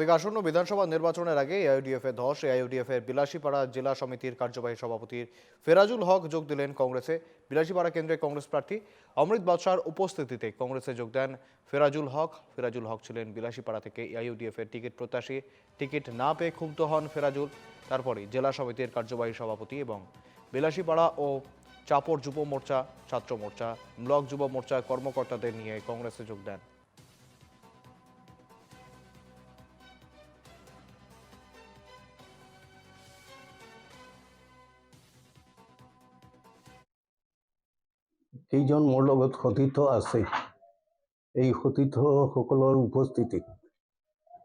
আসন্ন বিধানসভা নির্বাচনের আগে এআইইউডিএফ এর ধস এআইইউডিএফ এর বিলাসীপাড়া জেলা সমিতির কার্যবাহী সভাপতি ফেরাজুল হক যোগ দিলেন কংগ্রেসে। বিলাসীপাড়া কেন্দ্রের কংগ্রেস প্রার্থী অমৃত বাদশার উপস্থিতিতে কংগ্রেসে যোগ দেন ফেরাজুল হক ছিলেন বিলাসীপাড়া থেকে এআইইউডিএফ এর টিকিট প্রত্যাশী। টিকিট না পেয়ে ক্ষুব্ধ হন ফেরাজুল। তারপরে জেলা সমিতির কার্যবাহী সভাপতি এবং বিলাসীপাড়া ও চাপড় যুব মোর্চা, ছাত্র মোর্চা, ব্লক যুব মোর্চার কর্মকর্তাদের নিয়ে কংগ্রেসে যোগ দেন। কেইজন মোৰ লগত সতীৰ্থ আছে। এই সতীৰ্থসকলৰ উপস্থিতিত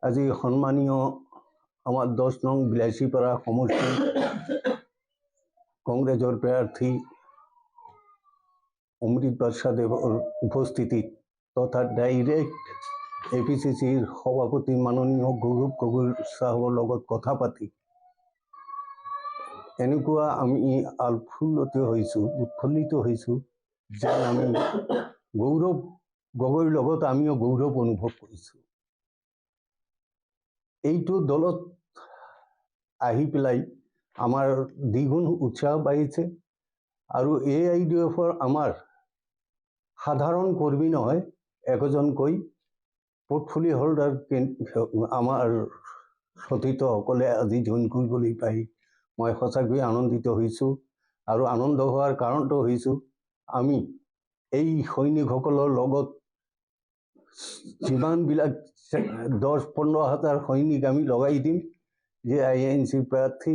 আজি সন্মানীয় আমাৰ 10 নং বিলাসীপাৰা সমষ্টি কংগ্ৰেছৰ প্ৰাৰ্থী অমৃত বাদশাদেৱৰ উপস্থিতিত তথা ডাইৰেক্ট APCCৰ সভাপতি মাননীয় গৌৰৱ গগৈ চাহাবৰ লগত কথা পাতি এনেকুৱা আমি উৎফুল্লিত হৈছোঁ যে আমি গৌৰৱ গগৈৰ লগত আমিও গৌৰৱ অনুভৱ কৰিছোঁ। এইটো দলত আহি পেলাই আমাৰ দ্বিগুণ উৎসাহ বাঢ়িছে আৰু এআইইউডিএফৰ আমাৰ সাধাৰণ কৰ্মী নহয়, একোজনকৈ পোৰ্টফলিঅ' হোল্ডাৰ আমাৰ সতীৰ্থসকলে আজি জইন কৰিবলৈ পাই মই সঁচাকৈ আনন্দিত হৈছোঁ। আৰু আনন্দ হোৱাৰ কাৰণটো হৈছোঁ আমি এই সৈনিকসকলৰ লগত যিমানবিলাক 10-15 হাজাৰ সৈনিক আমি লগাই দিম যে INCৰ প্ৰাৰ্থী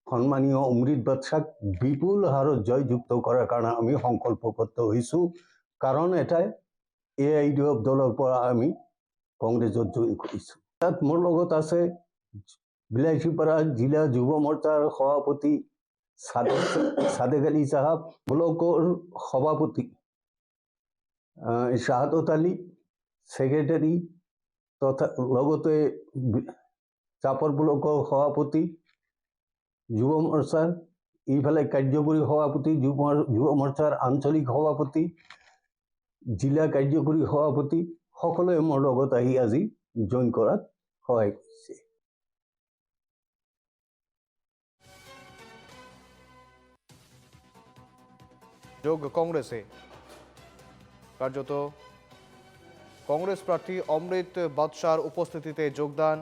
সন্মানীয় অমৃত বাদশাক বিপুল হাৰত জয়যুক্ত কৰাৰ কাৰণে আমি সংকল্পবদ্ধ হৈছোঁ। কাৰণ এটাই, এআইইউডিএফ দলৰ পৰা আমি কংগ্ৰেছত জইন কৰিছোঁ। তাত মোৰ লগত আছে বিলাসীপাৰা জিলা যুৱ মৰ্চাৰ সভাপতি সাদেক আলী চাহাব, ব্লকৰ সভাপতি শাহাদত আলী, সেক্ৰেটাৰী তথা লগতে চাপৰ ব্লকৰ সভাপতি যুৱ মৰ্চাৰ, এইফালে কাৰ্যকৰী সভাপতি যুৱ মৰ্চাৰ আঞ্চলিক সভাপতি, জিলা কাৰ্যকৰী সভাপতি সকলোৱে মোৰ লগত আহি আজি জইন কৰাত সহায় কৰিছে। যোগ কংগ্ৰেসে কাৰ্যত কংগ্ৰেস প্ৰাৰ্থী অমৃত বাদশাৰ উপস্থিতিতে যোগদান